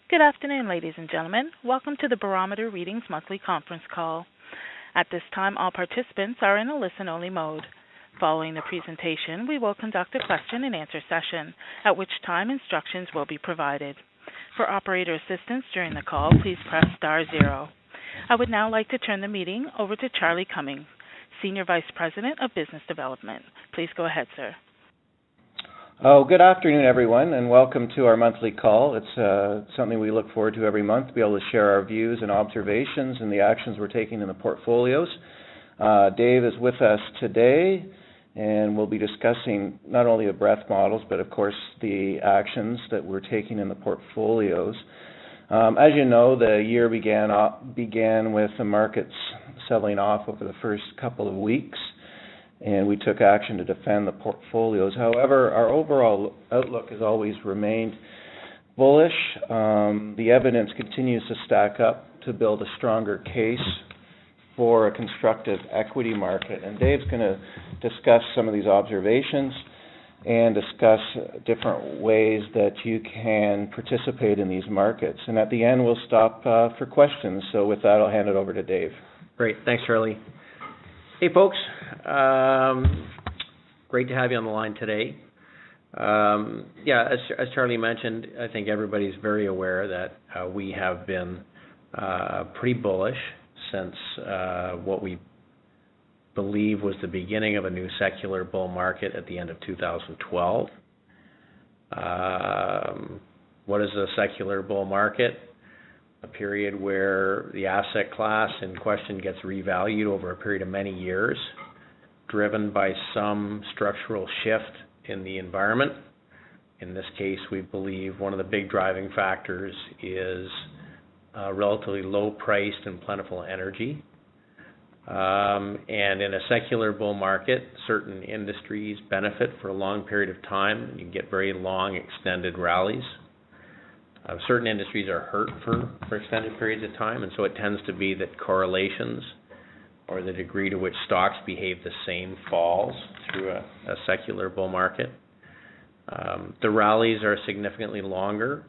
Good afternoon, ladies and gentlemen. Welcome to the Barometer Readings Monthly Conference Call. At this time, all participants are in a listen-only mode. Following the presentation, we will conduct a question-and-answer session, at which time instructions will be provided. For operator assistance during the call, please press *0. I would now like to turn the meeting over to Charlie Cummings, Senior Vice President of Business Development. Please go ahead, sir. Good afternoon, everyone, and welcome to our monthly call. It's something we look forward to every month, to be able to share our views and observations and the actions we're taking in the portfolios. Dave is with us today, and we'll be discussing not only the breadth models, but of course the actions that we're taking in the portfolios. As you know, the year began with the markets selling off over the first couple of weeks, and we took action to defend the portfolios. However, our overall outlook has always remained bullish. The evidence continues to stack up to build a stronger case for a constructive equity market. And Dave's going to discuss some of these observations and discuss different ways that you can participate in these markets. And at the end, we'll stop for questions. So with that, I'll hand it over to Dave. Great. Thanks, Charlie. Hey, folks. Great to have you on the line today. As Charlie mentioned, I think everybody's very aware that we have been pretty bullish since what we believe was the beginning of a new secular bull market at the end of 2012. What is a secular bull market? A period where the asset class in question gets revalued over a period of many years, driven by some structural shift in the environment. In this case, we believe one of the big driving factors is relatively low-priced and plentiful energy. And in a secular bull market, certain industries benefit for a long period of time. You get very long, extended rallies. Certain industries are hurt for extended periods of time, and so it tends to be that correlations or the degree to which stocks behave the same falls through a secular bull market. The rallies are significantly longer.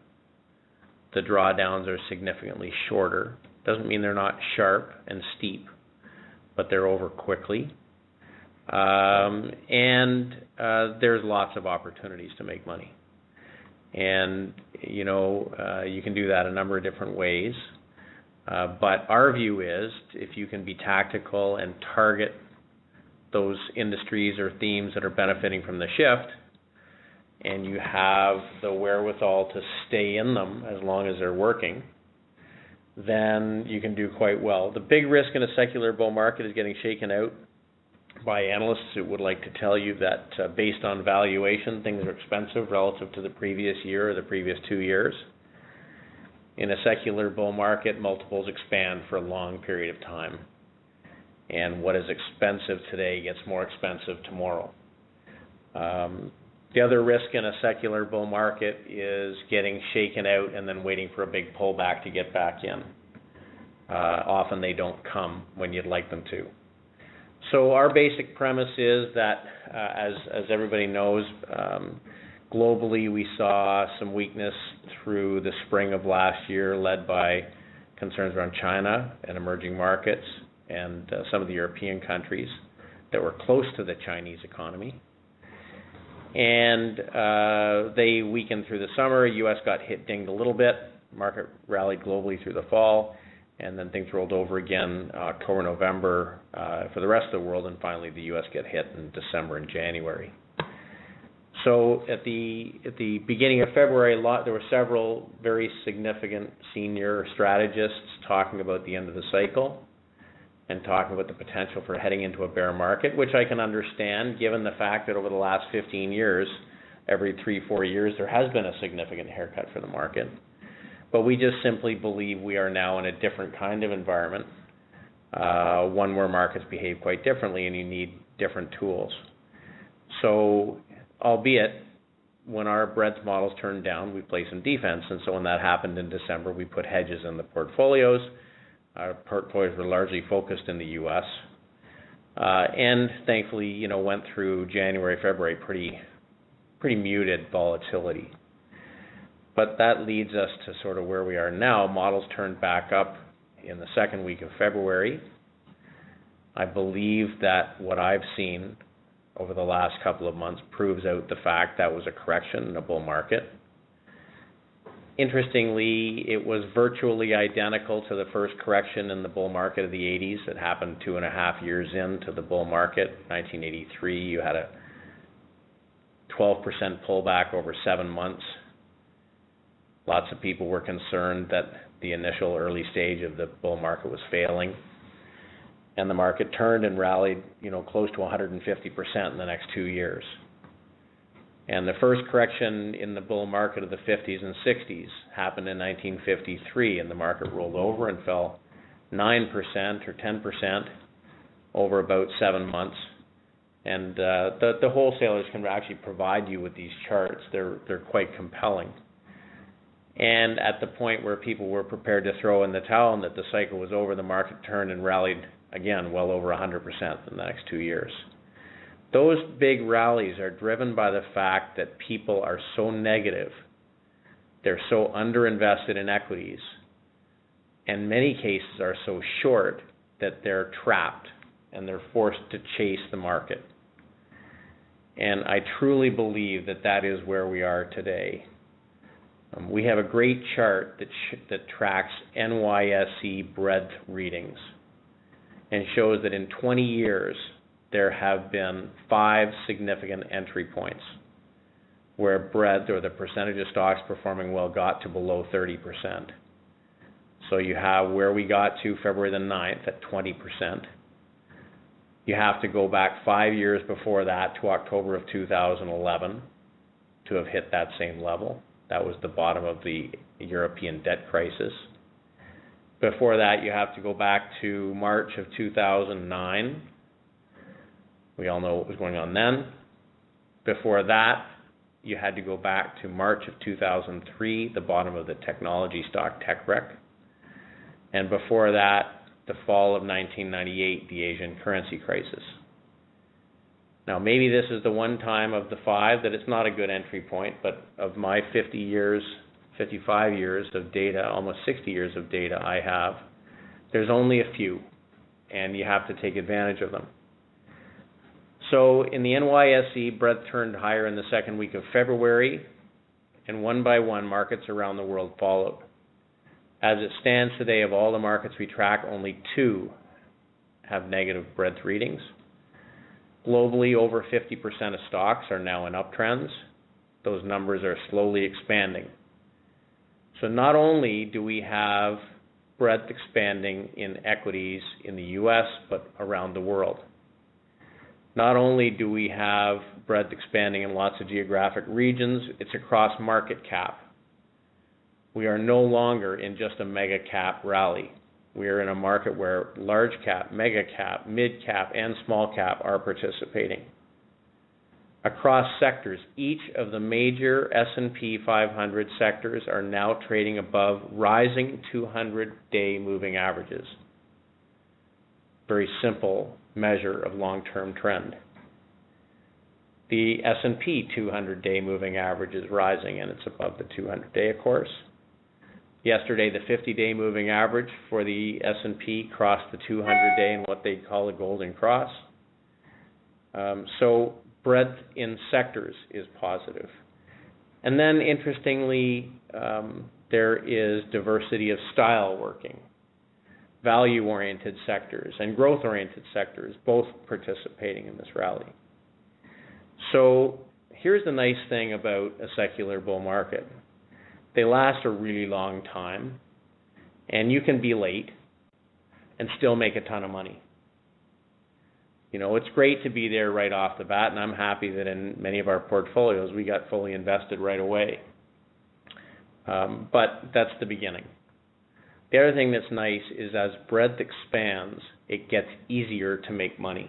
The drawdowns are significantly shorter. Doesn't mean they're not sharp and steep, but they're over quickly. And there's lots of opportunities to make money. And, you can do that a number of different ways. But our view is if you can be tactical and target those industries or themes that are benefiting from the shift, and you have the wherewithal to stay in them as long as they're working, then you can do quite well. The big risk in a secular bull market is getting shaken out by analysts who would like to tell you that based on valuation, things are expensive relative to the previous year or the previous 2 years. In a secular bull market, multiples expand for a long period of time. And what is expensive today gets more expensive tomorrow. The other risk in a secular bull market is getting shaken out and then waiting for a big pullback to get back in. Often they don't come when you'd like them to. So our basic premise is that, as everybody knows, globally we saw some weakness through the spring of last year, led by concerns around China and emerging markets and some of the European countries that were close to the Chinese economy. And they weakened through the summer. U.S. got dinged a little bit. Market rallied globally through the fall. And then things rolled over again October, November for the rest of the world, and finally the U.S. get hit in December and January. So at the beginning of February, there were several very significant senior strategists talking about the end of the cycle and talking about the potential for heading into a bear market, which I can understand given the fact that over the last 15 years, every 3-4 years, there has been a significant haircut for the market. But we just simply believe we are now in a different kind of environment, one where markets behave quite differently and you need different tools. So, albeit, when our breadth models turned down, we played some defense. And so when that happened in December, we put hedges in the portfolios. Our portfolios were largely focused in the U.S. And thankfully, went through January, February, pretty muted volatility. But that leads us to sort of where we are now. Models turned back up in the second week of February. I believe that what I've seen over the last couple of months proves out the fact that was a correction in a bull market. Interestingly, it was virtually identical to the first correction in the bull market of the 80s. It happened 2.5 years into the bull market. 1983, you had a 12% pullback over 7 months. Lots of people were concerned that the initial early stage of the bull market was failing. And the market turned and rallied, close to 150% in the next 2 years. And the first correction in the bull market of the 50s and 60s happened in 1953, and the market rolled over and fell 9% or 10% over about 7 months. And the wholesalers can actually provide you with these charts. They're quite compelling. And at the point where people were prepared to throw in the towel and that the cycle was over, the market turned and rallied again well over 100% in the next 2 years. Those big rallies are driven by the fact that people are so negative, they're so underinvested in equities, and many cases are so short that they're trapped and they're forced to chase the market. And I truly believe that that is where we are today. We have a great chart that tracks NYSE breadth readings and shows that in 20 years, there have been 5 significant entry points where breadth, or the percentage of stocks performing well, got to below 30%. So you have where we got to February the 9th at 20%. You have to go back 5 years before that to October of 2011 to have hit that same level. That was the bottom of the European debt crisis. Before that, you have to go back to March of 2009. We all know what was going on then. Before that, you had to go back to March of 2003, the bottom of the technology stock tech wreck. And before that, the fall of 1998, the Asian currency crisis. Now, maybe this is the one time of the 5 that it's not a good entry point, but of my 55 years of data, almost 60 years of data I have, there's only a few, and you have to take advantage of them. So in the NYSE, breadth turned higher in the second week of February, and one by one, markets around the world followed. As it stands today, of all the markets we track, only 2 have negative breadth readings. Globally, over 50% of stocks are now in uptrends. Those numbers are slowly expanding. So not only do we have breadth expanding in equities in the U.S., but around the world. Not only do we have breadth expanding in lots of geographic regions, it's across market cap. We are no longer in just a mega cap rally. We are in a market where large cap, mega cap, mid cap, and small cap are participating. Across sectors, each of the major S&P 500 sectors are now trading above rising 200-day moving averages. Very simple measure of long-term trend. The S&P 200-day moving average is rising, and it's above the 200-day, of course. Yesterday, the 50-day moving average for the S&P crossed the 200-day in what they call a golden cross. So breadth in sectors is positive. And then, interestingly, there is diversity of style working. Value-oriented sectors and growth-oriented sectors both participating in this rally. So here's the nice thing about a secular bull market. They last a really long time, and you can be late and still make a ton of money. It's great to be there right off the bat, and I'm happy that in many of our portfolios we got fully invested right away. But that's the beginning. The other thing that's nice is as breadth expands, it gets easier to make money.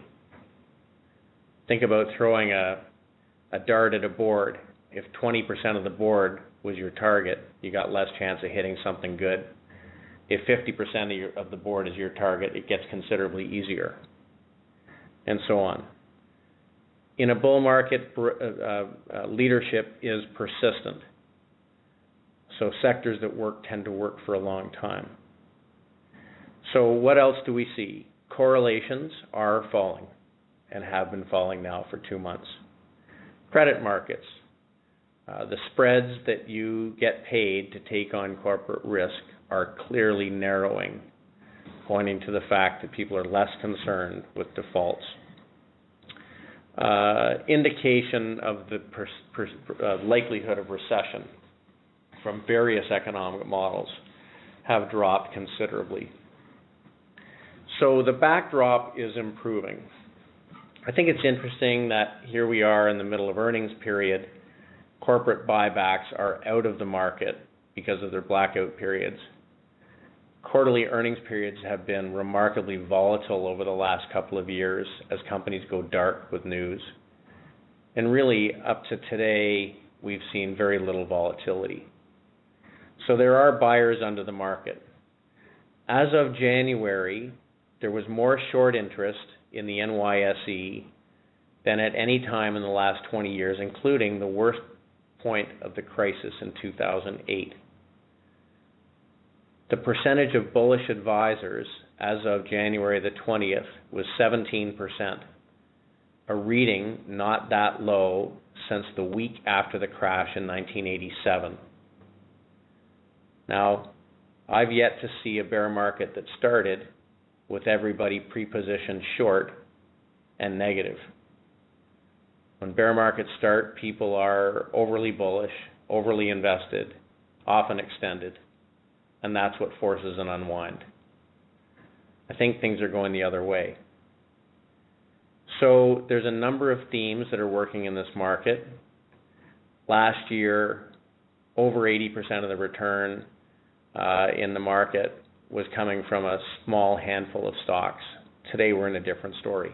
Think about throwing a dart at a board. If 20% of the board was your target, you got less chance of hitting something good. If 50% of the board is your target, it gets considerably easier, and so on. In a bull market, leadership is persistent. So sectors that work tend to work for a long time. So what else do we see? Correlations are falling and have been falling now for 2 months. Credit markets. The spreads that you get paid to take on corporate risk are clearly narrowing, pointing to the fact that people are less concerned with defaults. Indication of the likelihood of recession from various economic models have dropped considerably. So the backdrop is improving. I think it's interesting that here we are in the middle of earnings period. Corporate buybacks are out of the market because of their blackout periods. Quarterly earnings periods have been remarkably volatile over the last couple of years as companies go dark with news. And really, up to today, we've seen very little volatility. So there are buyers under the market. As of January, there was more short interest in the NYSE than at any time in the last 20 years, including the worst point of the crisis in 2008. The percentage of bullish advisors as of January the 20th was 17%, a reading not that low since the week after the crash in 1987. Now, I've yet to see a bear market that started with everybody pre-positioned short and negative. When bear markets start, people are overly bullish, overly invested, often extended, and that's what forces an unwind. I think things are going the other way. So there's a number of themes that are working in this market. Last year, over 80% of the return in the market was coming from a small handful of stocks. Today we're in a different story.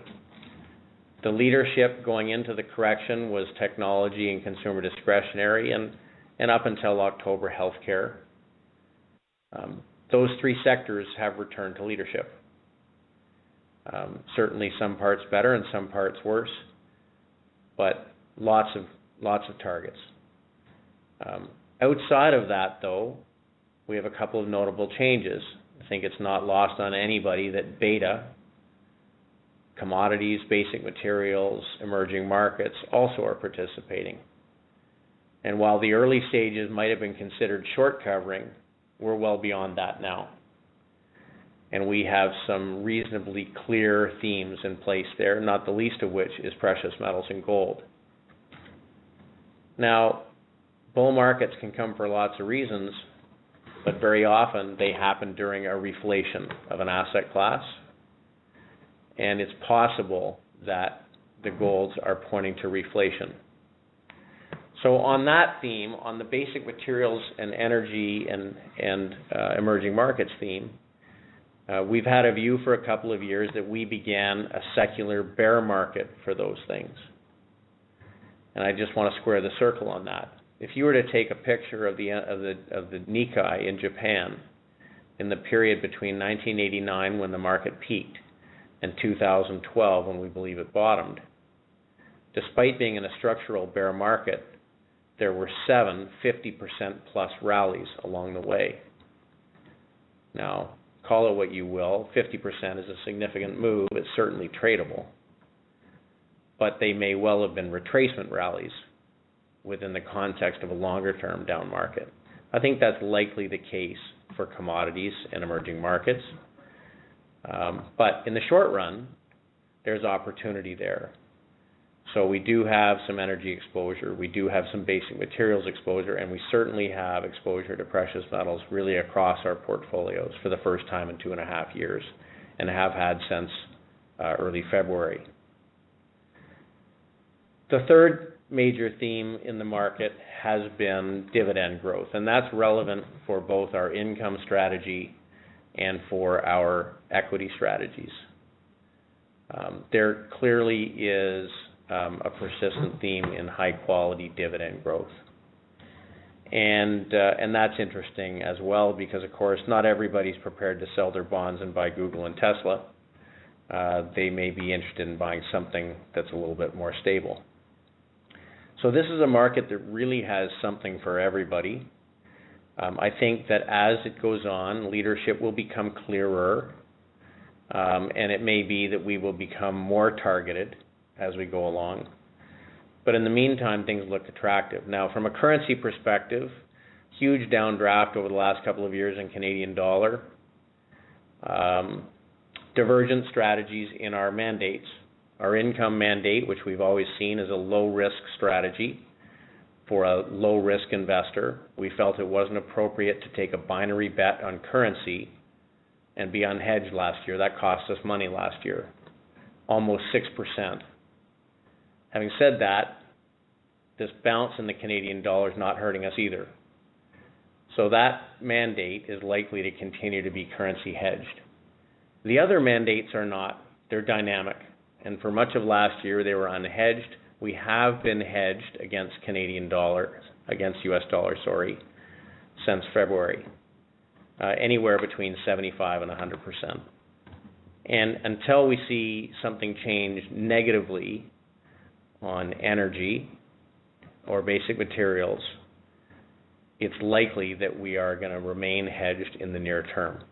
The leadership going into the correction was technology and consumer discretionary, and up until October, healthcare. Those three sectors have returned to leadership. Certainly some parts better and some parts worse, but lots of targets. Outside of that, though, we have a couple of notable changes. I think it's not lost on anybody that beta, commodities, basic materials, emerging markets also are participating. And while the early stages might have been considered short covering, we're well beyond that now. And we have some reasonably clear themes in place there, not the least of which is precious metals and gold. Now, bull markets can come for lots of reasons, but very often they happen during a reflation of an asset class. And it's possible that the golds are pointing to reflation. So on that theme, on the basic materials and energy and emerging markets theme, we've had a view for a couple of years that we began a secular bear market for those things. And I just want to square the circle on that. If you were to take a picture of the Nikkei in Japan in the period between 1989, when the market peaked, and 2012, when we believe it bottomed, despite being in a structural bear market, there were 7 50% plus rallies along the way. Now, call it what you will, 50% is a significant move. It's certainly tradable. But they may well have been retracement rallies within the context of a longer-term down market. I think that's likely the case for commodities and emerging markets. But in the short run, there's opportunity there. So we do have some energy exposure, we do have some basic materials exposure, and we certainly have exposure to precious metals really across our portfolios for the first time in 2.5 years, and have had since early February. The third major theme in the market has been dividend growth, and that's relevant for both our income strategy and for our equity strategies. There clearly is a persistent theme in high-quality dividend growth. And that's interesting as well because, of course, not everybody's prepared to sell their bonds and buy Google and Tesla. They may be interested in buying something that's a little bit more stable. So this is a market that really has something for everybody. I think that as it goes on, leadership will become clearer, and it may be that we will become more targeted as we go along. But in the meantime, things look attractive. Now, from a currency perspective, huge downdraft over the last couple of years in Canadian dollar. Divergent strategies in our mandates. Our income mandate, which we've always seen as a low-risk strategy for a low-risk investor, we felt it wasn't appropriate to take a binary bet on currency and be unhedged last year. That cost us money last year, almost 6%. Having said that, this bounce in the Canadian dollar is not hurting us either. So that mandate is likely to continue to be currency hedged. The other mandates are not. They're dynamic. And for much of last year, they were unhedged. We have been hedged against US dollar, since February, anywhere between 75 and 100%. And until we see something change negatively on energy or basic materials, it's likely that we are going to remain hedged in the near term.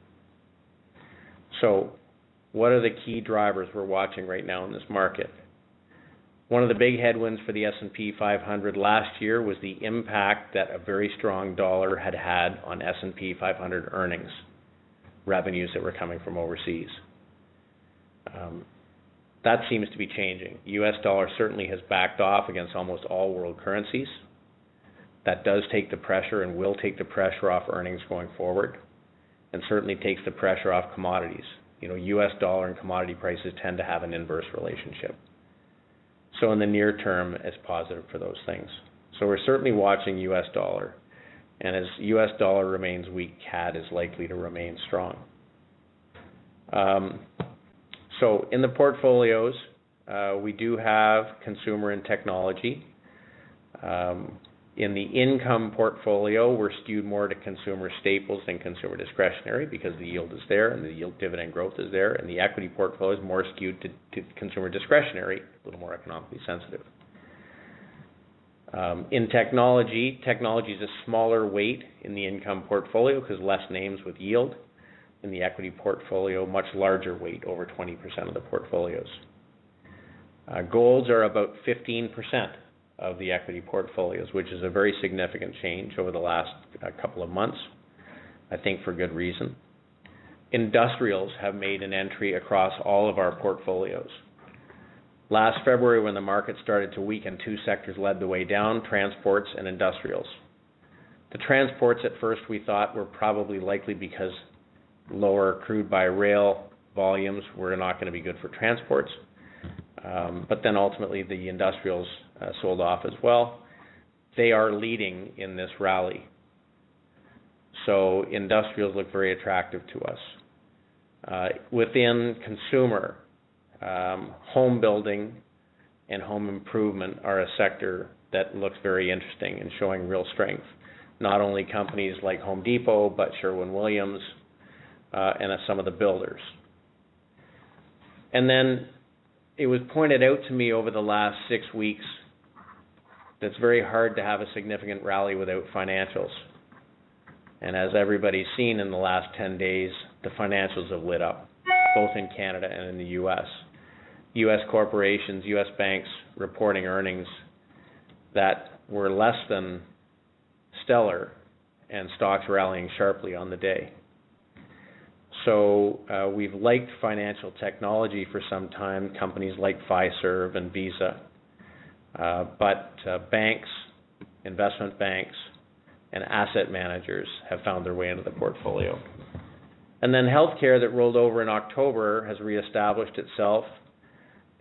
So what are the key drivers we're watching right now in this market? One of the big headwinds for the S&P 500 last year was the impact that a very strong dollar had on S&P 500 earnings, revenues that were coming from overseas. That seems to be changing. US dollar certainly has backed off against almost all world currencies. That does take the pressure and will take the pressure off earnings going forward, and certainly takes the pressure off commodities. US dollar and commodity prices tend to have an inverse relationship. So in the near term, it's positive for those things. So we're certainly watching US dollar, and as US dollar remains weak, CAD is likely to remain strong. So in the portfolios, we do have consumer and technology. In the income portfolio, we're skewed more to consumer staples than consumer discretionary because the yield is there and the yield dividend growth is there. And the equity portfolio is more skewed to consumer discretionary, a little more economically sensitive. In technology is a smaller weight in the income portfolio because less names with yield. In the equity portfolio, much larger weight, over 20% of the portfolios. Golds are about 15% of the equity portfolios, which is a very significant change over the last couple of months, I think for good reason. Industrials have made an entry across all of our portfolios. Last February, when the market started to weaken, two sectors led the way down, transports and industrials. The transports at first we thought were probably likely because lower crude by rail volumes were not going to be good for transports. But then ultimately the industrials sold off as well. They are leading in this rally. So industrials look very attractive to us. Within consumer, home building and home improvement are a sector that looks very interesting and showing real strength. Not only companies like Home Depot, but Sherwin-Williams and some of the builders. And then it was pointed out to me over the last 6 weeks that it's very hard to have a significant rally without financials. And as everybody's seen in the last 10 days, the financials have lit up, both in Canada and in the U.S. U.S. corporations, U.S. banks reporting earnings that were less than stellar, and stocks rallying sharply on the day. So we've liked financial technology for some time, companies like Fiserv and Visa. But banks, investment banks, and asset managers have found their way into the portfolio. And then healthcare that rolled over in October has reestablished itself,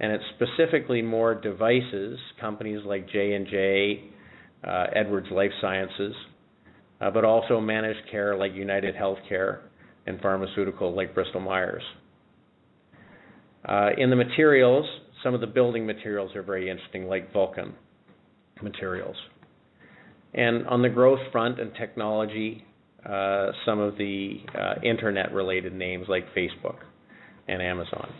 and it's specifically more devices, companies like J&J, Edwards Lifesciences, but also managed care like United Healthcare, and pharmaceutical like Bristol Myers. In the materials, some of the building materials are very interesting, like Vulcan materials. And on the growth front and technology, some of the internet-related names like Facebook and Amazon.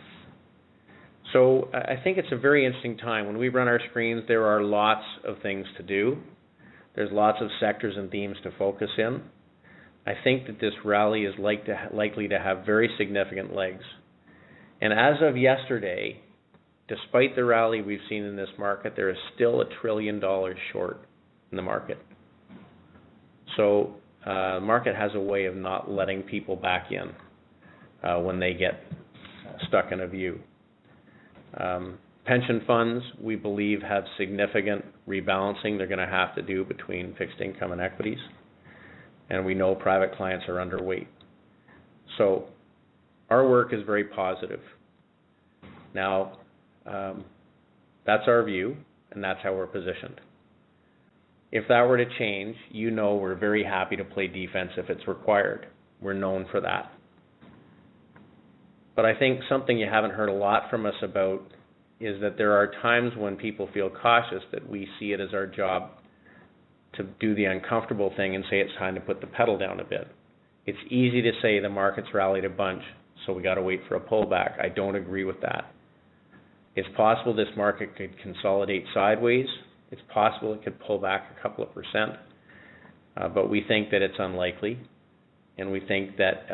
So I think it's a very interesting time. When we run our screens, there are lots of things to do. There's lots of sectors and themes to focus in. I think that this rally is likely to have very significant legs. And as of yesterday, despite the rally we've seen in this market, there is still $1 trillion short in the market. So the market has a way of not letting people back in when they get stuck in a view. Pension funds, we believe, have significant rebalancing they're going to have to do between fixed income and equities. And we know private clients are underweight. So our work is very positive. Now, that's our view, and that's how we're positioned. If that were to change, we're very happy to play defense if it's required. We're known for that. But I think something you haven't heard a lot from us about is that there are times when people feel cautious that we see it as our job to do the uncomfortable thing and say it's time to put the pedal down a bit. It's easy to say the market's rallied a bunch, so we got to wait for a pullback. I don't agree with that. It's possible this market could consolidate sideways. It's possible it could pull back a couple of percent, but we think that it's unlikely, and we think that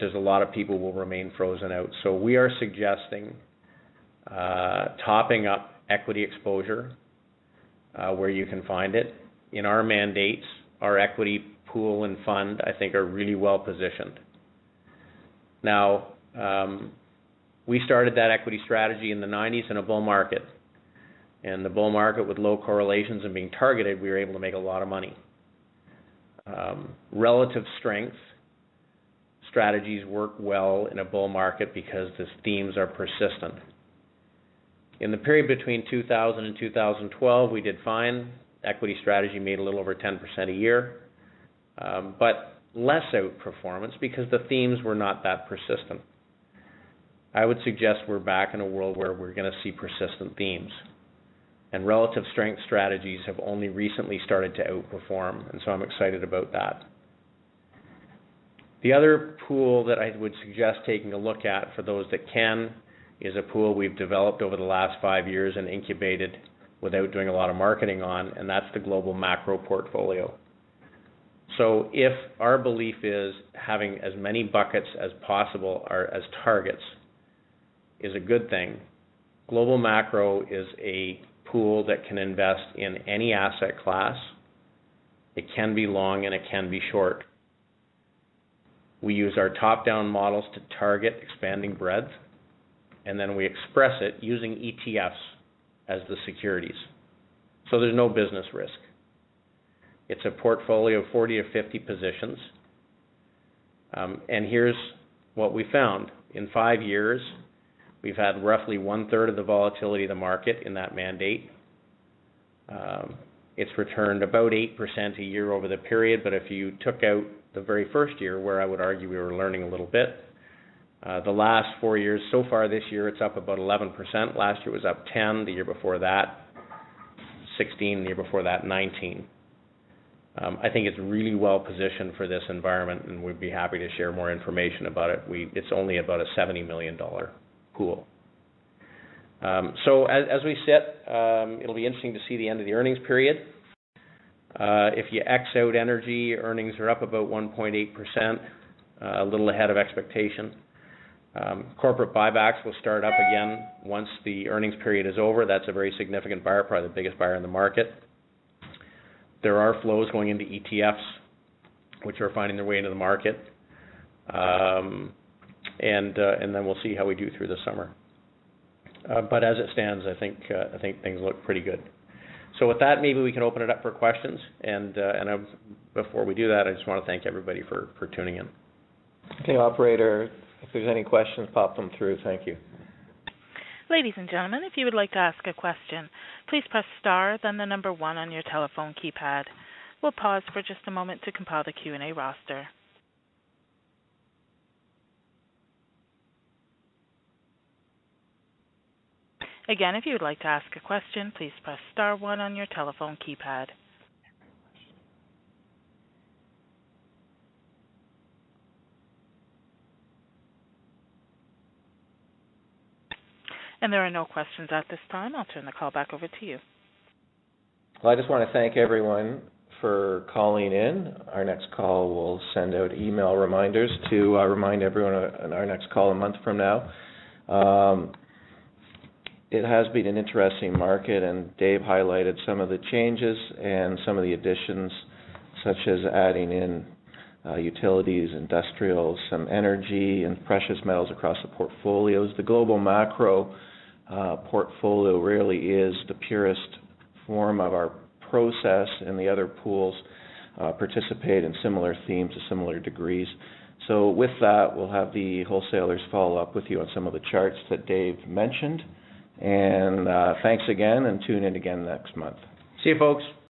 there's a lot of people will remain frozen out. So we are suggesting topping up equity exposure where you can find it. In our mandates, our equity pool and fund, I think, are really well positioned. Now, we started that equity strategy in the 90s in a bull market. And the bull market with low correlations and being targeted, we were able to make a lot of money. Relative strength strategies work well in a bull market because the themes are persistent. In the period between 2000 and 2012, we did fine. Equity strategy made a little over 10% a year, but less outperformance because the themes were not that persistent. I would suggest we're back in a world where we're going to see persistent themes. And relative strength strategies have only recently started to outperform, and so I'm excited about that. The other pool that I would suggest taking a look at for those that can is a pool we've developed over the last 5 years and incubated without doing a lot of marketing on, and that's the global macro portfolio. So if our belief is having as many buckets as possible or as targets is a good thing, global macro is a pool that can invest in any asset class. It can be long and it can be short. We use our top-down models to target expanding breadth, and then we express it using ETFs as the securities. So there's no business risk. It's a portfolio of 40 or 50 positions. And here's what we found. In 5 years, we've had roughly 1/3 of the volatility of the market in that mandate. It's returned about 8% a year over the period, but if you took out the very first year, where I would argue we were learning a little bit, the last 4 years, so far this year, it's up about 11%. Last year was up 10, the year before that, 16, the year before that, 19. I think it's really well positioned for this environment, and we'd be happy to share more information about it. It's only about a $70 million pool. So as we sit, it'll be interesting to see the end of the earnings period. If you X out energy, earnings are up about 1.8%, a little ahead of expectation. Corporate buybacks will start up again once the earnings period is over. That's a very significant buyer, probably the biggest buyer in the market. There are flows going into ETFs, which are finding their way into the market. And then we'll see how we do through the summer. But as it stands, I think things look pretty good. So with that, maybe we can open it up for questions. And before we do that, I just want to thank everybody for tuning in. Okay, operator, if there's any questions, pop them through. Thank you. Ladies and gentlemen, if you would like to ask a question, please press star, then the number 1 on your telephone keypad. We'll pause for just a moment to compile the Q&A roster. Again, if you would like to ask a question, please press star 1 on your telephone keypad. And there are no questions at this time. I'll turn the call back over to you. Well, I just want to thank everyone for calling in. Our next call will send out email reminders to remind everyone on our next call a month from now. It has been an interesting market, and Dave highlighted some of the changes and some of the additions, such as adding in utilities, industrials, some energy and precious metals across the portfolios. The global macro portfolio really is the purest form of our process, and the other pools participate in similar themes to similar degrees. So with that, we'll have the wholesalers follow up with you on some of the charts that Dave mentioned. And thanks again, and tune in again next month. See you, folks.